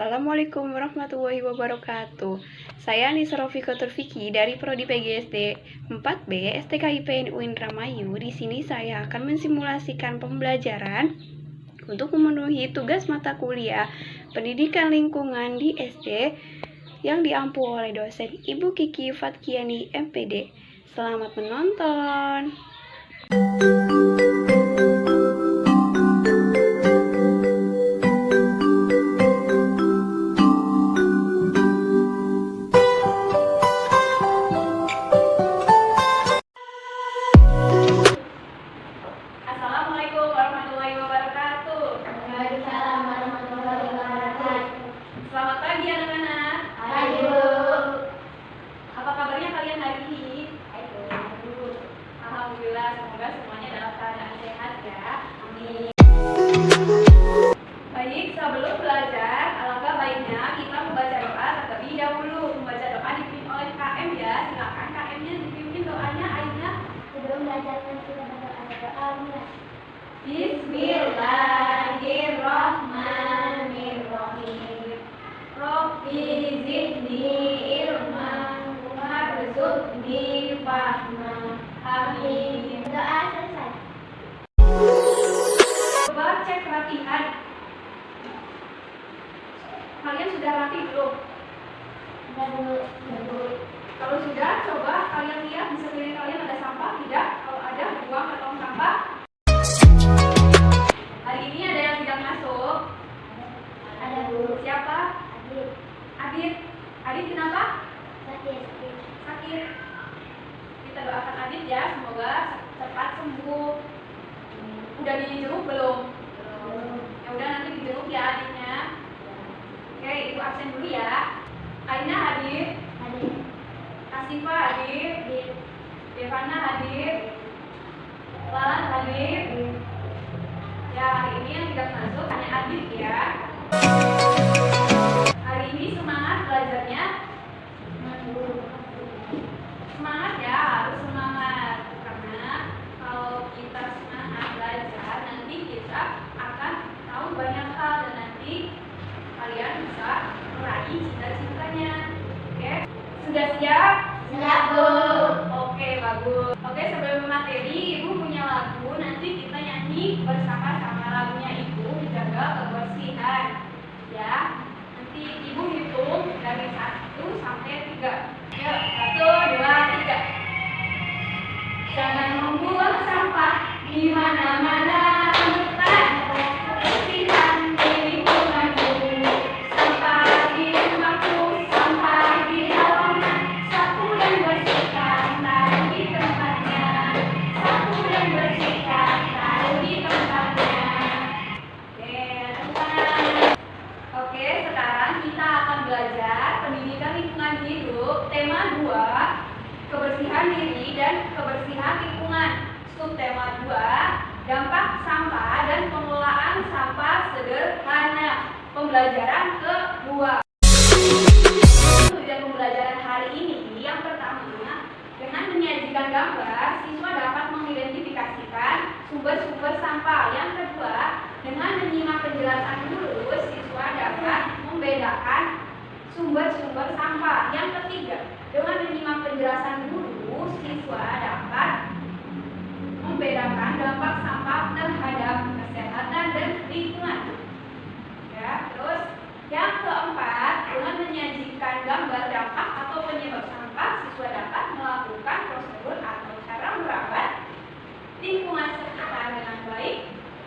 Assalamualaikum warahmatullahi wabarakatuh. Saya Nisa Rofika Turfiki dari Prodi PGSD 4B STKIP UIN Indramayu. Di sini saya akan mensimulasikan pembelajaran untuk memenuhi tugas mata kuliah Pendidikan Lingkungan di SD yang diampu oleh dosen Ibu Kiki Fatkiani MPD. Selamat menonton. Assalamualaikum warahmatullahi wabarakatuh. Waalaikumsalam warahmatullahi wabarakatuh. Selamat pagi anak-anak. Pagi, Bu. Apa kabarnya kalian hari ini? Alhamdulillah, semoga semuanya dalam keadaan sehat ya. Amin. Baik, sebelum belajar, alangkah baiknya kita membaca doa terlebih dahulu. Membaca doa dipimpin oleh KM ya. Silakan KM-nya dipimpin doanya, Aina. Sebelum belajar kita berdoa mulai. Bismillahirrahmanirrahim. Rabbi zidni ilman warzuqni fahma. Amin. Doa selesai. Coba cek rapihan. Kalian sudah rapi belum? Sudah, Bu. Kalau sudah, coba kalian lihat di sekeliling kalian ada sampah tidak? Kalau ada, buang ke tong sampah. Hari ini ada yang tidak masuk. Ada, Bu. Siapa? Adit. Adit. Adit kenapa? Sakit. Sakit. Kita doakan Adit ya, semoga cepat sembuh. Udah dijenguk belum? Ya udah, nanti dijenguk ya Aditnya. Oke, ibu absen dulu ya. Aina hadir. Adit. Asifa hadir. Devana hadir. Lalan hadir. Ya, hari ini yang tidak masuk hanya Adit ya. Hari ini semangat belajarnya. Semangat ya, harus semangat. Karena kalau kita semangat belajar, nanti kita akan tahu banyak hal dan nanti kalian bisa meraih cita-citanya. Oke, sudah siap? Siap, Bu. Oke, bagus. Oke, sebelum materi, Ibu punya lagu. Nanti kita nyanyi bersama-sama lagunya Ibu, menjaga kebersihan. Ya, nanti Ibu hitung dari 1 sampai 3. Yuk, 1, 2, 3. Jangan membuang sampah di mana-mana. Temukan kebersihan di lingkunganmu. Sampah di rumahku, sampah di halaman. Sapu dan bersihkan, taruh di tempatnya. Sapu dan bersihkan, taruh di tempatnya. Oke, teman. Oke, sekarang kita akan belajar pendidikan lingkungan hidup. Tema 2, kebersihan diri dan kebersihan lingkungan. Subtema 2, dampak sampah dan pengelolaan sampah sederhana. Pembelajaran kedua. Tujuan pembelajaran hari ini yang pertama, dengan menyajikan gambar, siswa dapat mengidentifikasikan sumber-sumber sampah. Yang kedua, dengan menyimak penjelasan guru, siswa dapat membedakan sumber-sumber sampah. Yang ketiga, dengan menyimak penjelasan guru, siswa dapat membedakan dampak sampah terhadap kesehatan dan lingkungan. Ya, terus yang keempat, dengan menyajikan gambar dampak atau penyebab sampah, siswa dapat melakukan prosedur atau cara merawat lingkungan sekitar dengan baik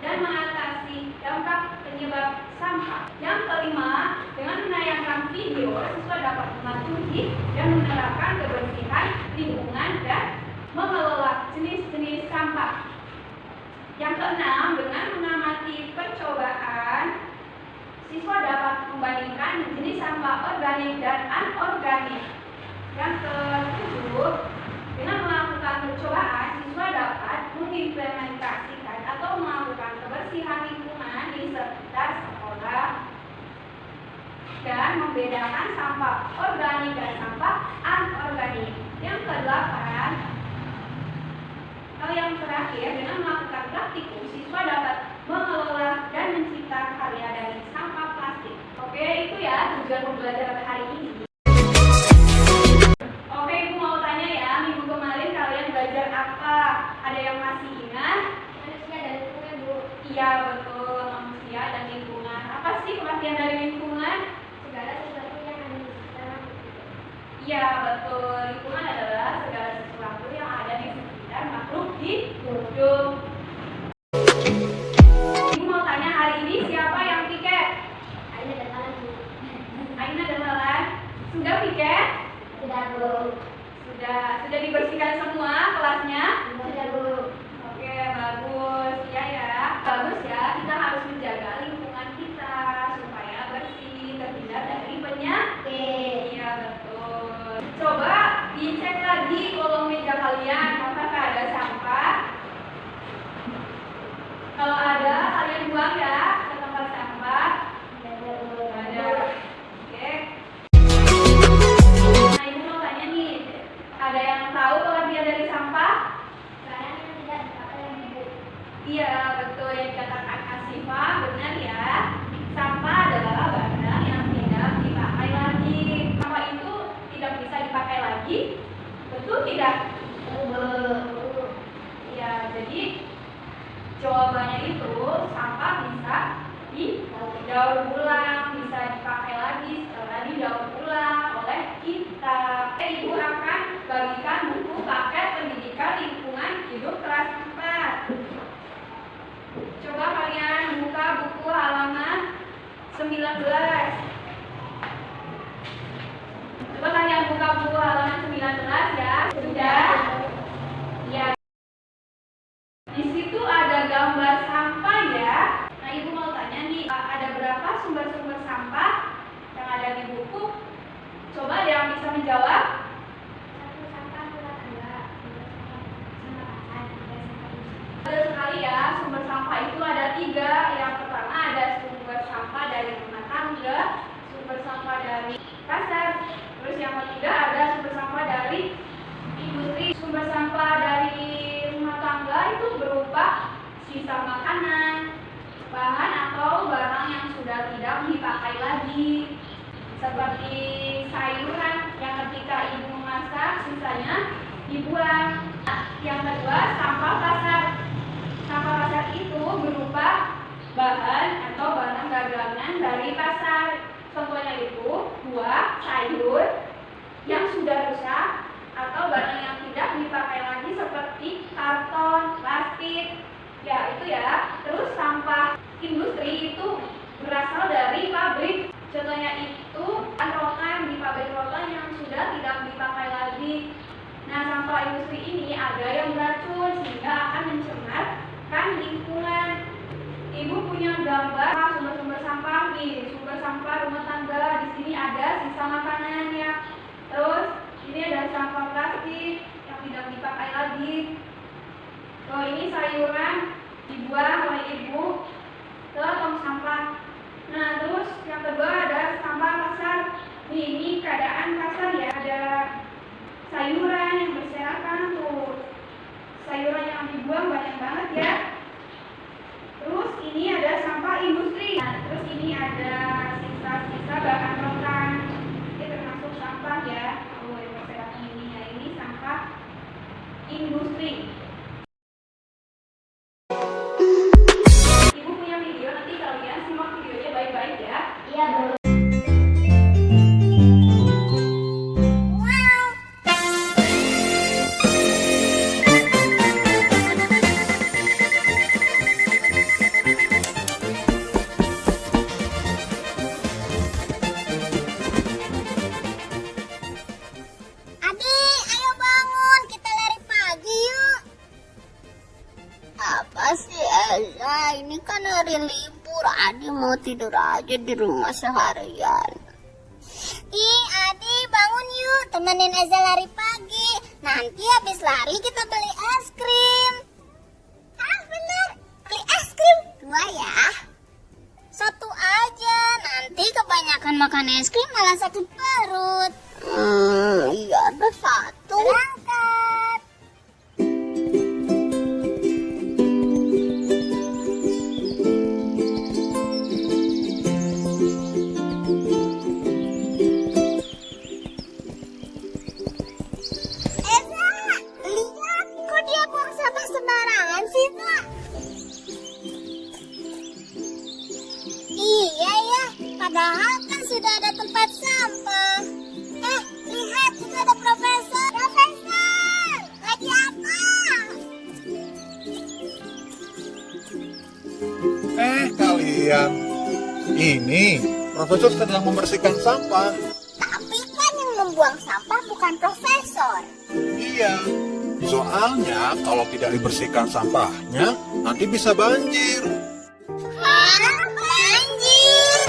dan mengatasi dampak penyebab sampah. Yang kelima, dengan menayangkan video, siswa dapat mematuhi dan menerapkan kebersihan lingkungan dan mengelola jenis-jenis sampah. Yang keenam, dengan mengamati percobaan, siswa dapat membandingkan jenis sampah organik dan anorganik. Yang ketujuh, dengan melakukan percobaan, siswa dapat mengimplementasikan atau melakukan kebersihan lingkungan di sekitar sekolah dan membedakan sampah organik dan sampah anorganik. Yang kedelapan, yang terakhir, dengan melakukan praktikum, siswa dapat mengelola dan mencipta karya dari sampah plastik. Oke, itu ya tujuan pembelajaran hari ini. Oke, Ibu mau tanya ya, minggu kemarin kalian belajar apa? Ada yang masih ingat? Manusia dan lingkungan, Bu. Iya, betul, manusia dan lingkungan. Apa sih pengertian dari lingkungan? Segala sesuatu yang ada di sekitar. Iya, betul. Lingkungan adalah segala sesuatu yang ada di sekitar makhluk hidup. Ibu mau tanya, hari ini siapa yang piket? Aina dan Alan, Bu. Aina dan Lalan. Sudah piket? Sudah, Bu. Sudah dibersihkan semua kelasnya? Sudah, Bu. Oke, bagus. Ya. Bagus ya, kita harus menjaga lingkungan kita supaya bersih, terhindar dari penyakit. Iya, betul. Coba dicek lagi kolong meja kalian, apakah ada sampah? Kalau ada, kalian buang ya ke tempat sampah. Ada. Oke. Nah, Ibu mau tanya nih, ada yang tahu pengertian dari sampah? Barang yang tidak dipakai lagi, Bu. Iya, betul yang dikatakan Asifa, benar ya. Sampah adalah barang yang tidak dipakai lagi. Sampah itu tidak bisa dipakai lagi, betul tidak? Bu. Iya, jadi jawabannya itu sampah bisa didaur ulang, bisa dipakai lagi setelah didaur ulang oleh kita. Ibu akan bagikan buku paket pendidikan lingkungan hidup kelas 4. Coba kalian buka buku halaman 19. Coba kalian buka buku halaman 19 ya. Sudah? Ya. Di situ ada gambar sampah ya. Nah, Ibu mau tanya nih, ada berapa sumber-sumber sampah yang ada di buku? Coba ada yang bisa menjawab? Satu sampah rumah tangga, dua sampah pasar, tiga sampah industri. Ada sekali ya, sumber sampah itu ada 3. Yang pertama ada sumber sampah dari rumah tangga, sumber sampah dari pasar, terus yang ketiga ada sumber sampah dari industri. Sumber sampah dari rumah tangga itu berupa sisa makanan, bahan atau barang yang sudah tidak dipakai lagi, seperti sayuran yang ketika ibu memasak sisanya dibuang. Yang kedua, sampah pasar. Sampah pasar itu berupa bahan atau barang dagangan dari pasar. Contohnya itu buah, sayur yang sudah rusak atau barang yang tidak dipakai lagi seperti karton, plastik. Ya, itu ya. Terus sampah industri itu berasal dari pabrik. Contohnya itu rotan di pabrik rotan yang sudah tidak dipakai lagi. Nah, sampah industri ini ada yang beracun sehingga akan mencemarkan lingkungan. Ibu punya gambar sumber-sumber sampah nih, sumber sampah rumah tangga. Di sini ada sisa makanan ya. Terus ini ada sampah plastik yang tidak dipakai lagi. Oh, ini sayuran dibuang oleh ibu ke tong sampah. Nah, terus yang kedua ada sampah pasar. Nih, ini keadaan pasar ya. Ada sayuran yang berserakan tuh. Sayuran yang dibuang banyak banget ya. Terus ini ada sampah industri. Nah, terus ini ada sisa-sisa bahan rotan. Ini termasuk sampah ya. Oh, yang berserakan ini ya. Ini sampah industri. Ibu punya video, nanti kalian simak videonya baik-baik ya. Iya, Bu. Adik, ayo bangun, kita lari pagi yuk. Apa sih Elsa, ini kan hari libur, Adi mau tidur aja di rumah seharian. Ih, Adi bangun yuk, temenin Elsa lari pagi. Nanti habis lari kita beli es krim. Ah bener, beli es krim 2 ya. 1 aja, nanti kebanyakan makan es krim malah sakit perut. Iya ada 1. Berangkat. kalian. Ini profesor sedang membersihkan sampah. Tapi kan yang membuang sampah bukan profesor. Iya, soalnya kalau tidak dibersihkan sampahnya, nanti bisa banjir. Hah? Banjir?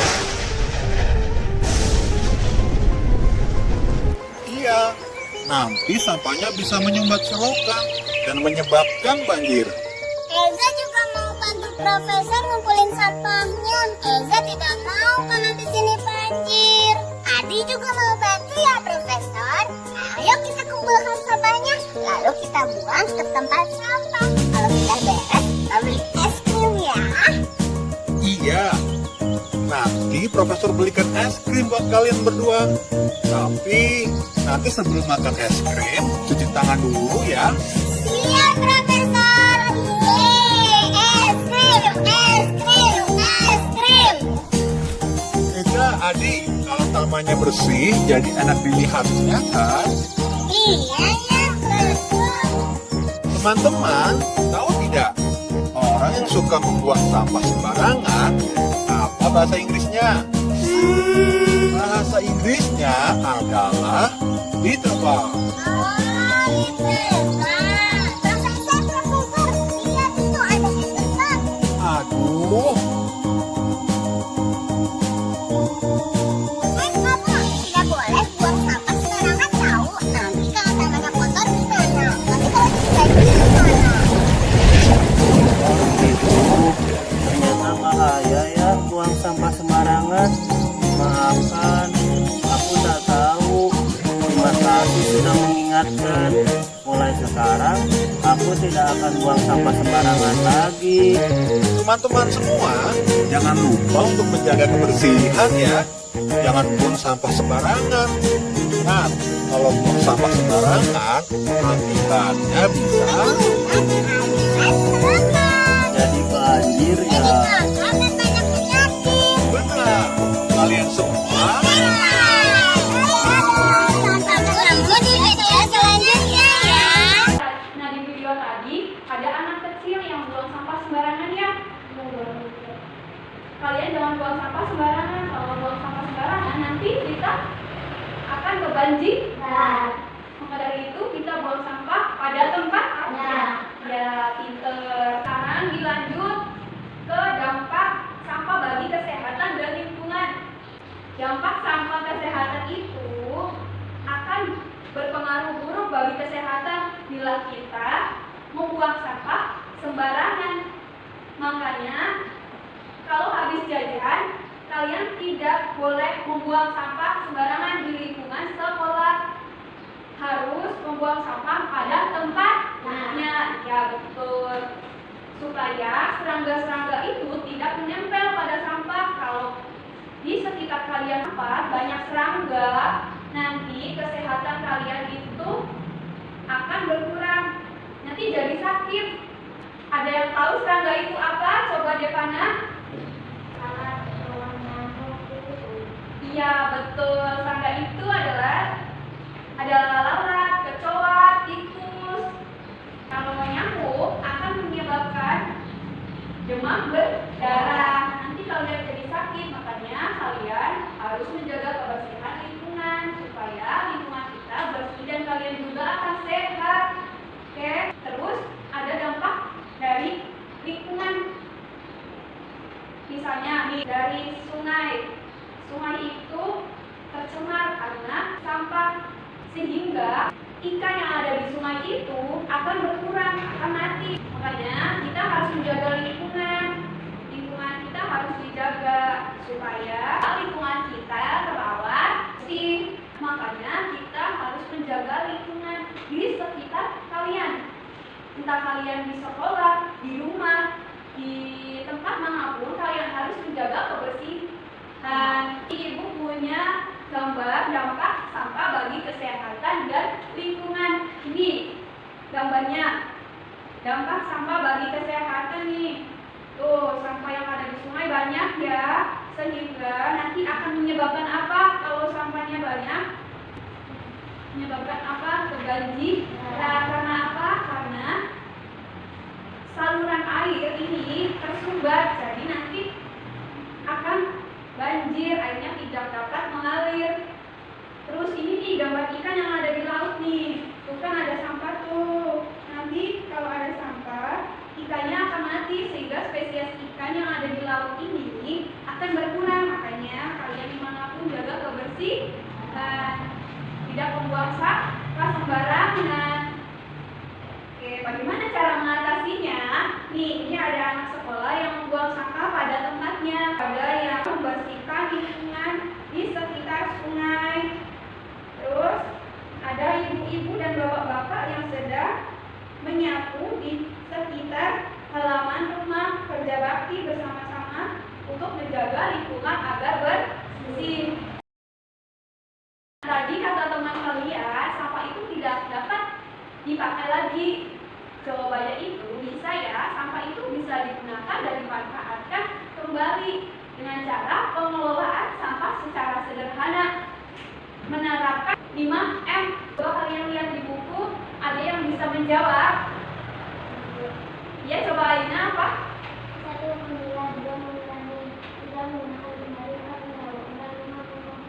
Iya, nanti sampahnya bisa menyumbat selokan dan menyebabkan banjir. Eza juga mau bantu profesor ngumpulin sampahnya. Eza tidak mau kalau di sini banjir. Adi juga mau bantu ya profesor. Ayo kita kumpulkan sampahnya, lalu kita buang ke tempat sampah. Kalau sudah beres, kita beli es krim ya. Iya, nanti profesor belikan es krim buat kalian berdua. Tapi nanti sebelum makan es krim, cuci tangan dulu ya. Siap profesor. Yeay, es krim, es krim, es krim. Eza, Adi, kalau tamannya bersih, jadi enak dilihatnya kan? Iya ya, betul. Teman-teman, tahu tidak? Orang yang suka membuang sampah sembarangan, apa bahasa Inggrisnya? Bahasa Inggrisnya adalah litter. Profesor, lihat itu ada yang terbang. Aduh, Kamu tidak boleh buang sampah sembarangan tahu. Nanti kalau tangannya kotor gimana? Nanti kalau dibanjir gimana? Gitu. Ternyata bahaya ya buang sampah sembarangan. Maafkan, aku tak tahu. Terima kasih sudah mengingatkan. Mulai sekarang, aku tidak akan buang sampah sembarangan lagi. teman-teman semua, jangan lupa untuk menjaga kebersihan ya. Jangan buang sampah sembarangan. Ingat, kalau buang sampah sembarangan, akibatnya bisa Jadi banjir ya. benar. Kalian semua Nah, di video tadi ada anak kecil yang buang sampah sembarangan ya. Kalian jangan buang sampah sembarangan. Kalau buang sampah sembarangan nanti kita akan kebanjiran. Maka dari itu kita buang sampah pada tempatnya. Ya, pinter. Sekarang dilanjut ke dampak sampah bagi kesehatan dan lingkungan. Dampak sampah kesehatan itu akan berpengaruh buruk bagi kesehatan bila kita membuang sampah sembarangan. Makanya kalau habis jajan, kalian tidak boleh membuang sampah sembarangan di lingkungan sekolah. Harus membuang sampah pada tempatnya. Ya, betul. Supaya serangga-serangga itu tidak menempel pada sampah. Kalau di sekitar kalian sampah banyak serangga, nanti kesehatan kalian itu akan berkurang. Nanti jadi sakit. Ada yang tahu serangga itu apa? Coba Devana. Iya, betul. Serangga itu adalah lalat, kecoa, tikus. Kalau nyamuk akan menyebabkan demam berdarah. Nanti kalian jadi sakit, makanya kalian harus menjaga kebersihan lingkungan supaya lingkungan kita bersih dan kalian juga akan sehat. Oke, terus ada dampak dari lingkungan. Misalnya nih, dari sungai. Sungai itu tercemar karena sampah, sehingga ikan yang ada di sungai itu akan berkurang, akan mati. Makanya kita harus menjaga lingkungan. Lingkungan kita harus dijaga supaya lingkungan kita terawat bersih. Makanya kita harus menjaga lingkungan di sekitar kalian. Entah kalian di sekolah, di rumah, di tempat manapun, kalian harus menjaga kebersihan. Ibu punya gambar dampak sampah bagi kesehatan dan lingkungan. Ini gambarnya, dampak sampah bagi kesehatan nih. Tuh, sampah yang ada di sungai banyak ya, sehingga nanti akan menyebabkan apa kalau sampahnya banyak? Menyebabkan apa? Kebanjiran. Karena apa? Karena saluran air ini tersumbat, jadi nanti banjir, airnya tidak dapat mengalir. Terus ini nih gambar ikan yang ada di laut nih. Tuh kan ada sampah tuh. Nanti kalau ada sampah, ikannya akan mati sehingga spesies ikan yang ada di laut ini akan berkurang. Makanya kalian dimanapun jaga kebersihan, tidak membuang sampah sembarangan. Oke, bagaimana cara mengatasinya? Nih, ini ada anak sekolah yang membuang sampah pada tempatnya. Ada yang membersihkan lingkungan di sekitar sungai. Terus ada ibu-ibu dan bapak-bapak yang sedang menyapu di sekitar halaman rumah, kerja bakti bersama-sama untuk menjaga lingkungan agar bersih. Tadi kata teman kalian, sampah itu tidak dapat dipakai lagi. Jawabannya itu bisa ya, sampah itu bisa digunakan dan dimanfaatkan kembali dengan cara pengelolaan sampah secara sederhana. Menerapkan 5M. Kalau kalian lihat di buku, ada yang bisa menjawab. Ya, cobainnya apa? 1. Memilah, 2. mengurangi, 3. menggunakan kembali, 4. mendaur ulang, 5. membuang.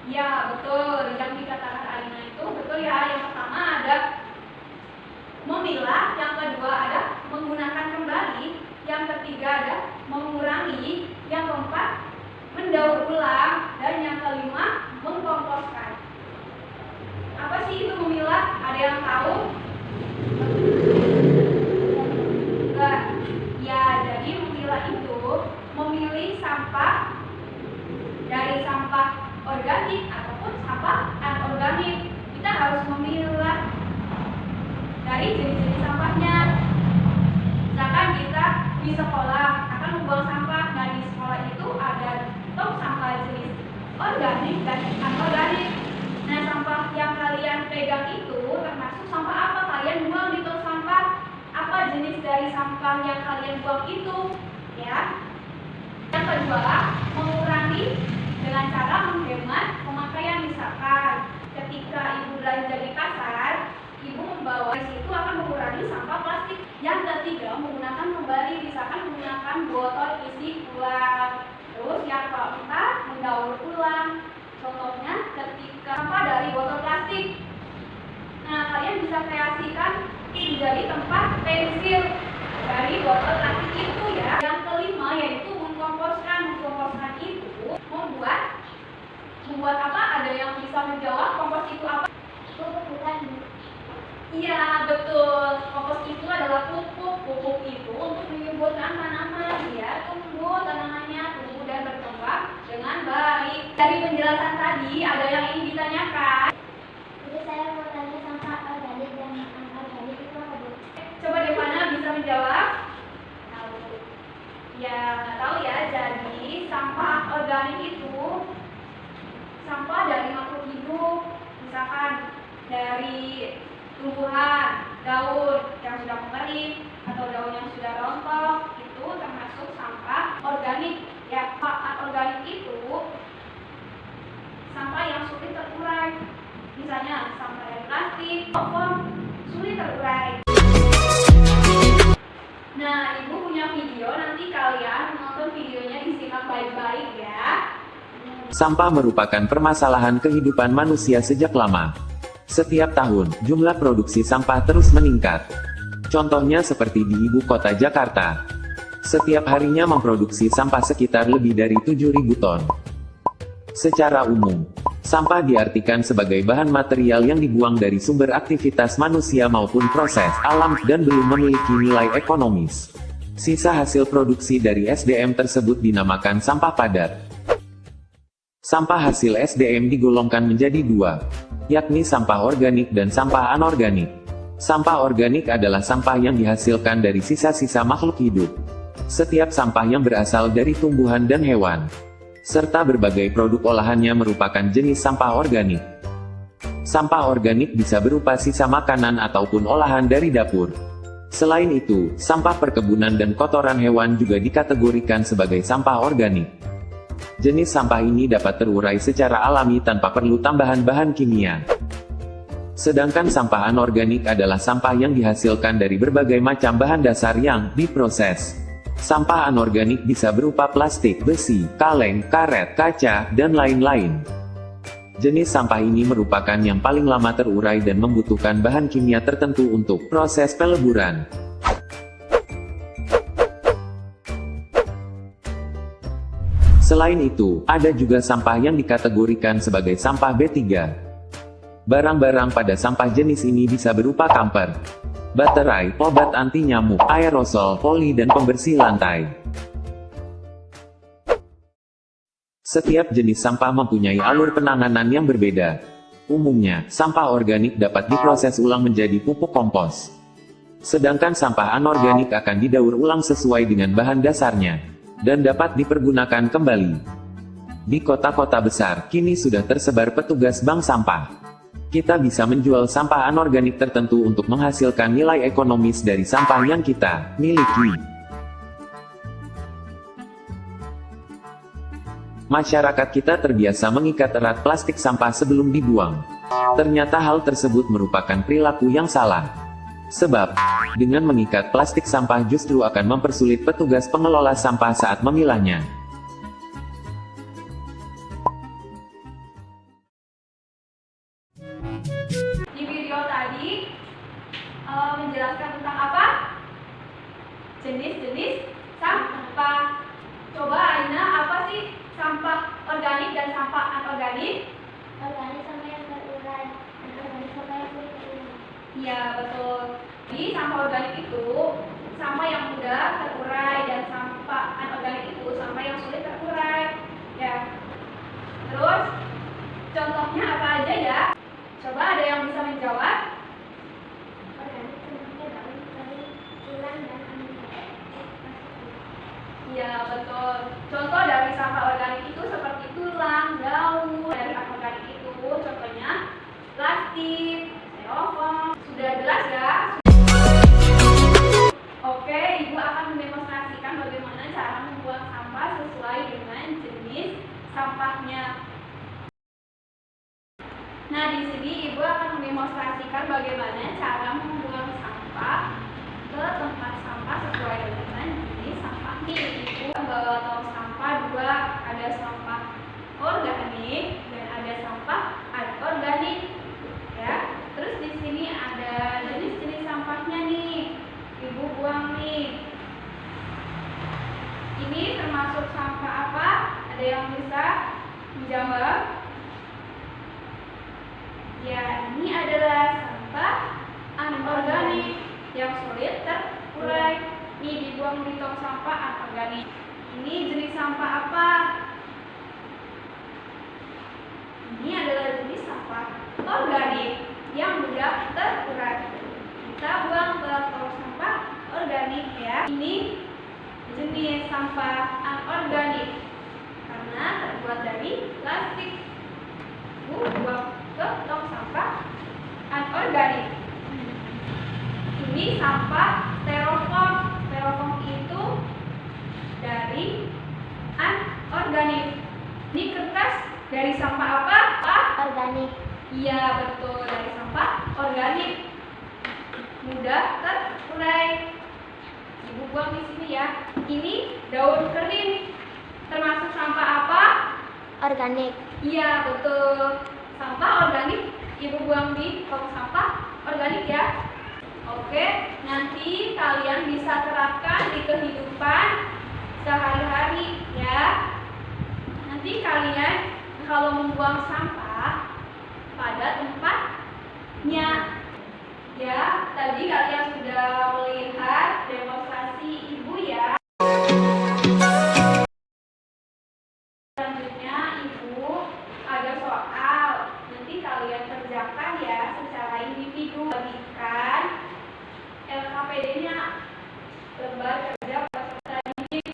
Ya, betul. Yang dikatakan Alina itu betul ya. Yang pertama ada memilah, yang kedua ada menggunakan kembali, yang ketiga ada mengurangi, yang keempat mendaur ulang, dan yang kelima mengkomposkan. Apa sih itu memilah? Ada yang tahu? Enggak. Ya, jadi memilah itu memilih sampah dari sampah organik ataupun sampah anorganik. Kita harus memilah dari jenis-jenis sampahnya. Misalkan kita di sekolah akan membuang sampah. Nah, di sekolah itu ada tong sampah jenis organik dan anorganik. Nah, sampah yang kalian pegang itu termasuk sampah apa? Kalian buang di tong sampah. Apa jenis dari sampah yang kalian buang itu? Ya. Yang kedua, mengurangi dengan cara menghemat pemakaian. Misalkan ketika ibu belanja di pasar, ibu membawa itu akan mengurangi sampah plastik. Yang ketiga, menggunakan kembali, misalkan menggunakan botol isi ulang. Terus yang keempat, mendaur ulang. Contohnya ketika sampah dari botol plastik. Nah, kalian bisa kreasikan menjadi tempat pensil dari botol plastik itu ya. Yang kelima yaitu mengkomposkan. Mengkomposkan itu membuat apa? Ada yang bisa menjawab kompos itu apa? Pupuk bukan. Iya, betul. Kompos itu adalah pupuk. Pupuk itu untuk menyuburkan tanaman. Dia tumbuh, tanamannya tumbuh dan berkembang dengan baik. Dari penjelasan tadi, ada yang ingin ditanyakan? Jadi saya mau tanya sampah organik dan anorganik itu apa, Bu? Coba Devana bisa menjawab? Tahu. Ya, nggak tahu ya. Jadi, sampah organik itu sampah dari makhluk hidup. Misalkan dari tumbuhan, daun yang sudah mengering atau daun yang sudah rontok, itu termasuk sampah organik. Ya, sampah organik itu sampah yang sulit terurai. Misalnya sampah dari plastik, popok, sulit terurai. Nah, ibu punya video, nanti kalian menonton videonya disimak baik-baik ya. Sampah merupakan permasalahan kehidupan manusia sejak lama. Setiap tahun, jumlah produksi sampah terus meningkat. Contohnya seperti di ibu kota Jakarta. Setiap harinya memproduksi sampah sekitar lebih dari 7.000 ton. Secara umum, sampah diartikan sebagai bahan material yang dibuang dari sumber aktivitas manusia maupun proses alam, dan belum memiliki nilai ekonomis. Sisa hasil produksi dari SDM tersebut dinamakan sampah padat. Sampah hasil SDM digolongkan menjadi dua, yakni sampah organik dan sampah anorganik. Sampah organik adalah sampah yang dihasilkan dari sisa-sisa makhluk hidup. Setiap sampah yang berasal dari tumbuhan dan hewan, serta berbagai produk olahannya merupakan jenis sampah organik. Sampah organik bisa berupa sisa makanan ataupun olahan dari dapur. Selain itu, sampah perkebunan dan kotoran hewan juga dikategorikan sebagai sampah organik. Jenis sampah ini dapat terurai secara alami tanpa perlu tambahan bahan kimia. Sedangkan sampah anorganik adalah sampah yang dihasilkan dari berbagai macam bahan dasar yang diproses. Sampah anorganik bisa berupa plastik, besi, kaleng, karet, kaca, dan lain-lain. Jenis sampah ini merupakan yang paling lama terurai dan membutuhkan bahan kimia tertentu untuk proses peleburan. Selain itu, ada juga sampah yang dikategorikan sebagai sampah B3. Barang-barang pada sampah jenis ini bisa berupa kamper, baterai, obat anti nyamuk, aerosol, poli dan pembersih lantai. Setiap jenis sampah mempunyai alur penanganan yang berbeda. Umumnya, sampah organik dapat diproses ulang menjadi pupuk kompos. Sedangkan sampah anorganik akan didaur ulang sesuai dengan bahan dasarnya, dan dapat dipergunakan kembali. Di kota-kota besar, kini sudah tersebar petugas bank sampah. Kita bisa menjual sampah anorganik tertentu untuk menghasilkan nilai ekonomis dari sampah yang kita miliki. Masyarakat kita terbiasa mengikat erat plastik sampah sebelum dibuang. Ternyata hal tersebut merupakan perilaku yang salah. Sebab, dengan mengikat plastik sampah justru akan mempersulit petugas pengelola sampah saat memilahnya. Di video tadi menjelaskan tentang apa? Jenis-jenis sampah. Coba Aina, apa sih sampah organik dan sampah anorganik? Organik sama yang terurai, anorganik sama yang sulit terurai. Iya, betul. Jadi sampah organik itu sampah yang mudah terurai dan sampah anorganik itu sampah yang sulit terurai. Ya. Terus contohnya apa aja ya? Coba ada yang bisa menjawab? Organik contohnya daun, kayu, tulang, dan amoniak. Iya, betul. Contoh dari sampah organik itu seperti tulang, daun. Dari anorganik itu contohnya plastik, styrofoam. Sudah jelas ya? Oke, Ibu akan mendemonstrasikan bagaimana cara membuang sampah sesuai dengan jenis sampahnya. Nah, di sini Ibu akan mendemonstrasikan bagaimana cara membuang sampah ke tempat sampah sesuai dengan jenis sampah. Ibu membawa tong sampah dua, ada sampah organik dan ada sampah anorganik. Ya, terus di sini ada jenis-jenis sampahnya nih. Ibu buang nih. Ini termasuk sampah apa? Ada yang bisa menjawab? Ya, ini adalah sampah anorganik yang sulit terurai. Ini dibuang di tong sampah anorganik. Ini jenis sampah apa? Ini adalah jenis sampah organik yang mudah terurai. Kita buang ke tong sampah organik ya. Ini jenis sampah anorganik karena terbuat dari plastik. Buang ke tong sampah anorganik. Ini sampah styrofoam. Styrofoam itu dari anorganik. Ini kertas dari sampah apa? Organik. Iya, betul, dari sampah organik. Mudah terurai. Ibu buang di sini ya. Ini daun kering. Termasuk sampah apa? Organik. Iya, betul. Sampah organik Ibu buang di tong sampah organik ya. Oke, nanti kalian bisa terapkan di kehidupan sehari-hari ya. Nanti kalian kalau membuang sampah pada tempatnya. Ya, tadi kalian sudah melihat demonstrasi Ibu ya. Selanjutnya Ibu ada soal. Nanti kalian kerjakan ya secara individu. Bagikan LKPD-nya, lembar kerja peserta didik.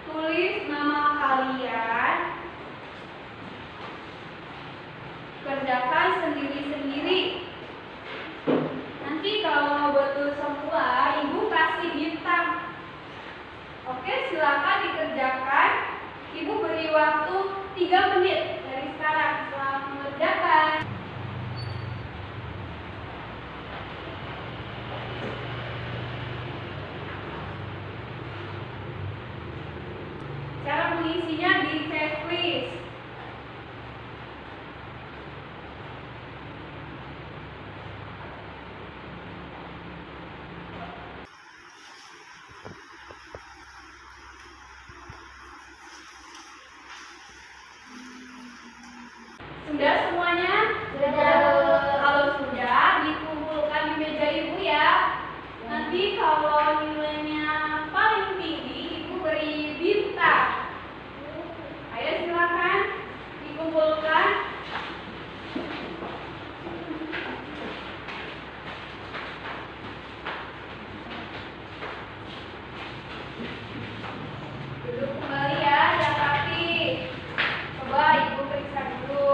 Tulis nama kalian, kerjakan sendiri-sendiri. Nanti kalau betul semua, Ibu kasih bintang. Oke, silakan dikerjakan. Ibu beri waktu 3 menit dari sekarang. Selamat mengerjakan. please. Sudah semuanya? Kalau sudah, dikumpulkan di meja ibu ya. Nanti kalau nilainya paling tinggi, ibu beri bintang. Ayo silakan dikumpulkan. Duduk kembali ya, yang rapi. Coba ibu periksa dulu.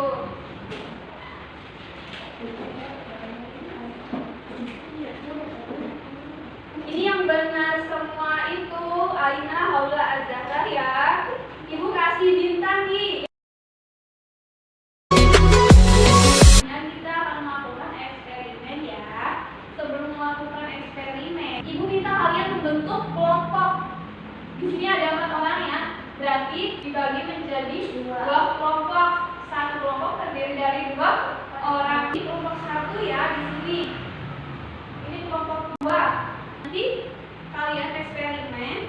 Ini yang benar semua itu Alina Haula Az-Zahra ya. Ibu kasih bintang nih. Kita akan melakukan eksperimen ya. Sebelum melakukan eksperimen, ibu minta kalian membentuk kelompok. Di sini ada 4 orang ya. Berarti dibagi menjadi 2 kelompok. Satu kelompok terdiri dari 2 orang. Ini kelompok 1 ya di sini. Ini kelompok 2. Nanti kalian eksperimen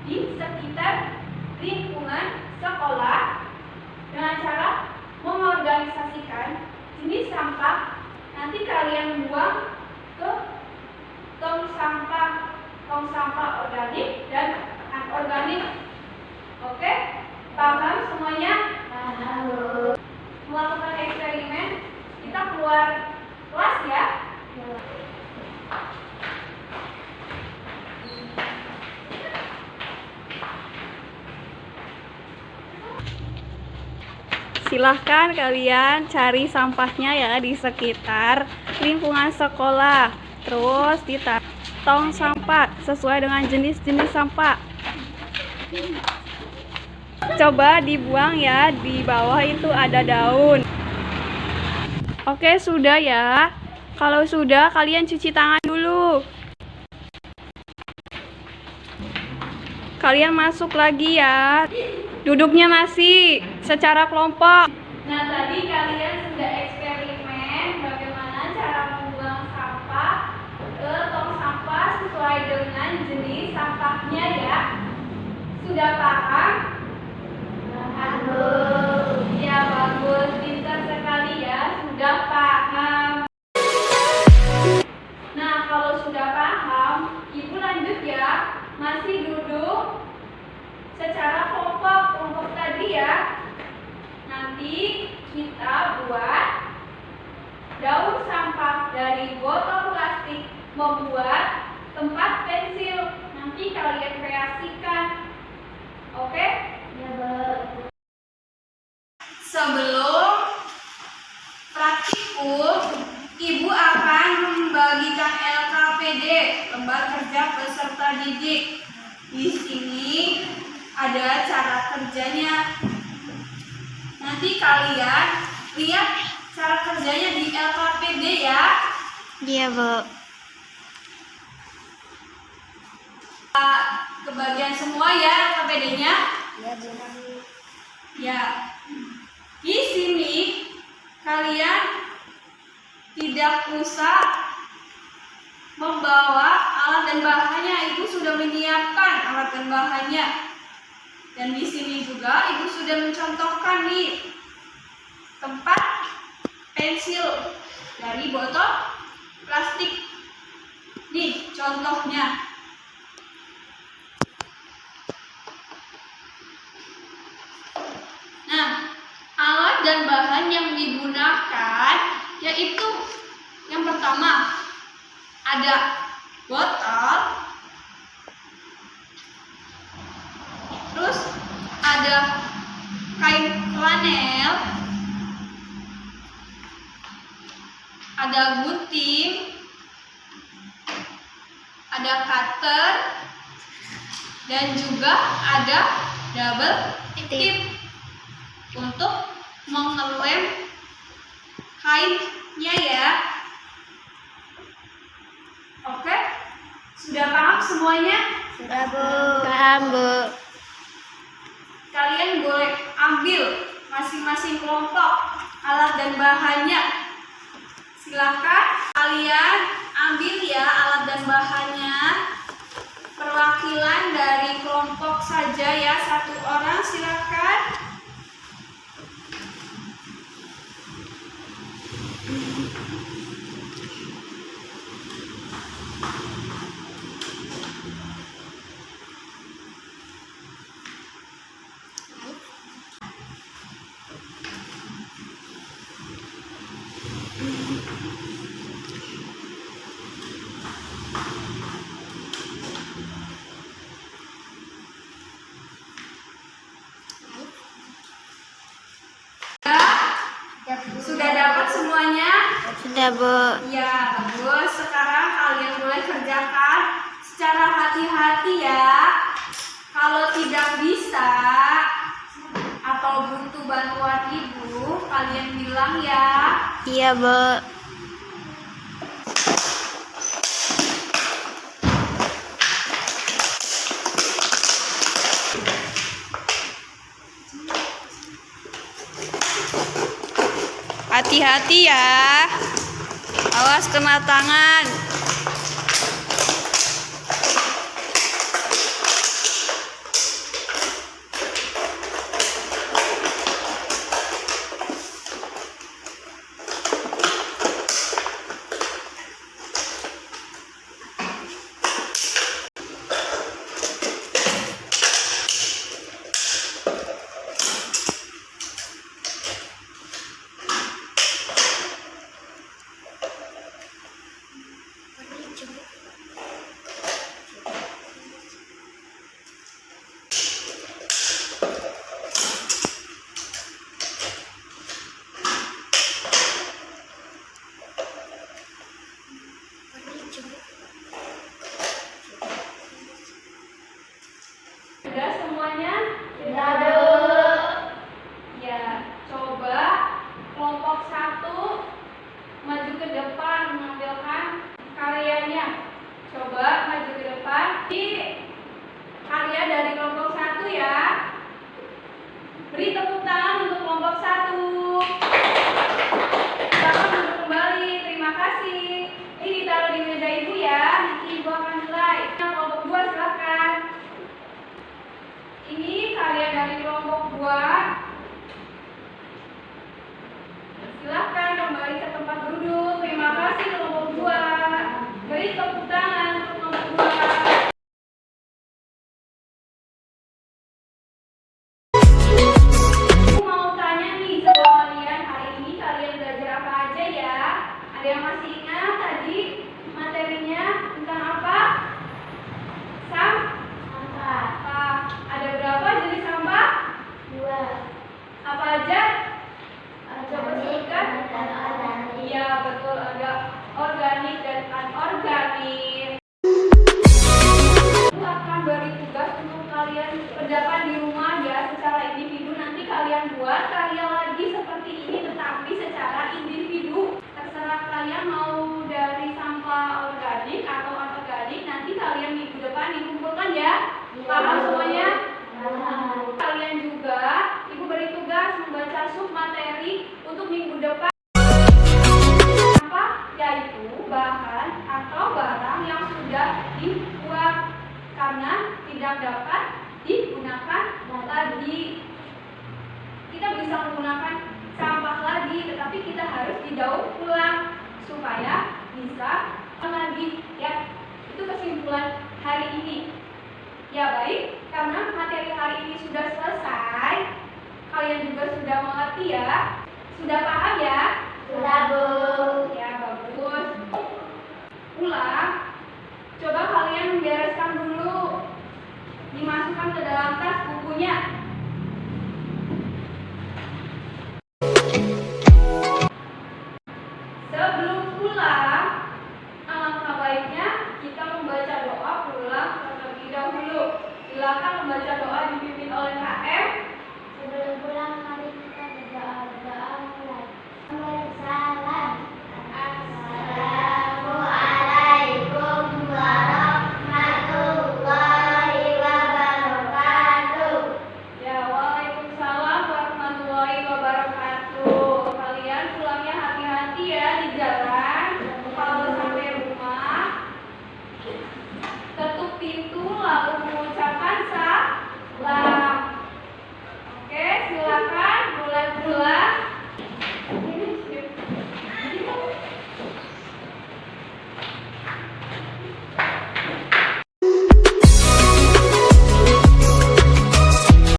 di sekitar lingkungan sekolah dengan cara mengorganisasikan jenis sampah. Nanti kalian buang ke tong sampah organik dan anorganik. Oke? Paham semuanya? Paham. Melakukan eksperimen, kita keluar kelas ya. Silahkan kalian cari sampahnya ya di sekitar lingkungan sekolah. Terus ditaruh tong sampah sesuai dengan jenis-jenis sampah. Coba dibuang ya, di bawah itu ada daun. Oke, sudah ya. Kalau sudah, kalian cuci tangan dulu. Kalian masuk lagi ya. Duduknya masih secara kelompok. Nah, tadi kalian sudah eksperimen bagaimana cara membuang sampah ke tong sampah sesuai dengan jenis sampahnya ya. Sudah paham? Bagus. Ya, bagus. Pintar sekali ya. Sudah paham. Nah, kalau sudah paham, ibu lanjut ya. Masih duduk secara kelompok tadi ya. Nanti kita buat daun sampah dari botol plastik, membuat tempat pensil. Nanti kalian kreasikan. Oke? Ya, Bu. Sebelum praktikum, ibu akan membagikan LKPD, lembar kerja peserta didik. Di sini ada cara kerjanya. Nanti kalian lihat cara kerjanya di LKPD ya. Iya, Bu. Kebagian semua ya LKPD-nya. Iya, Bu. Ya. Di sini kalian tidak usah membawa alat dan bahannya. Ibu sudah menyiapkan alat dan bahannya. Dan di sini juga ibu sudah mencontohkan nih tempat pensil dari botol plastik. Nih contohnya. Nah, alat dan bahan yang digunakan yaitu yang pertama ada botol, terus ada kain flanel, ada gunting, ada cutter, dan juga ada double tip untuk mengelem kainnya ya. Oke, sudah paham semuanya? Sudah, Bu. Paham, Bu. Kalian boleh ambil masing-masing kelompok alat dan bahannya. Silakan kalian ambil ya alat dan bahannya. Perwakilan dari kelompok saja ya, satu orang silakan. Sudah dapat semuanya? Sudah, Bu. Ya, bagus. Sekarang kalian boleh kerjakan secara hati-hati ya. Kalau tidak bisa atau butuh bantuan ibu, kalian bilang ya. Iya, Bu. Hati-hati ya. Awas kena tangan. Sudah semuanya? Sudah, Bu. Ya, coba kelompok 1 maju ke depan mengambilkan karyanya. Coba maju ke depan. Di karya dari kelompok 1 ya. Beri tepuk tangan untuk kelompok 1. Silakan duduk kembali. Terima kasih. Ini ditaruh di meja ibu ya. Nanti ibu akan nilai. Yang kelompok 2 silakan. Ini karya dari kelompok 2. Silakan kembali ke tempat duduk. Terima kasih kelompok 2. Beri tepuk tangan untuk kelompok 2. Aku mau tanya nih sama kalian, hari ini kalian belajar apa aja ya? Ada yang masih ingat tadi materinya tentang apa? Sampah. Ada berapa jenis sampah? 2. Apa aja? Coba sebutkan. Iya betul, ada organik dan anorganik. Aku akan beri tugas untuk kalian kerjakan di rumah ya secara individu. Nanti kalian buat karya lagi seperti ini tetapi secara individu. Terserah kalian mau dari sampah organik atau anorganik. Nanti kalian minggu depan dikumpulkan ya. Paham semuanya? Kalian juga, ibu beri tugas membaca sub materi untuk minggu depan. Apa? Yaitu bahan atau barang yang sudah dibuat karena tidak dapat digunakan lagi. Kita bisa menggunakan sampah lagi, tetapi kita harus didaur ulang supaya bisa lagi ya. Itu kesimpulan hari ini. Ya baik, karena materi hari ini sudah selesai, kalian juga sudah mengerti ya, sudah paham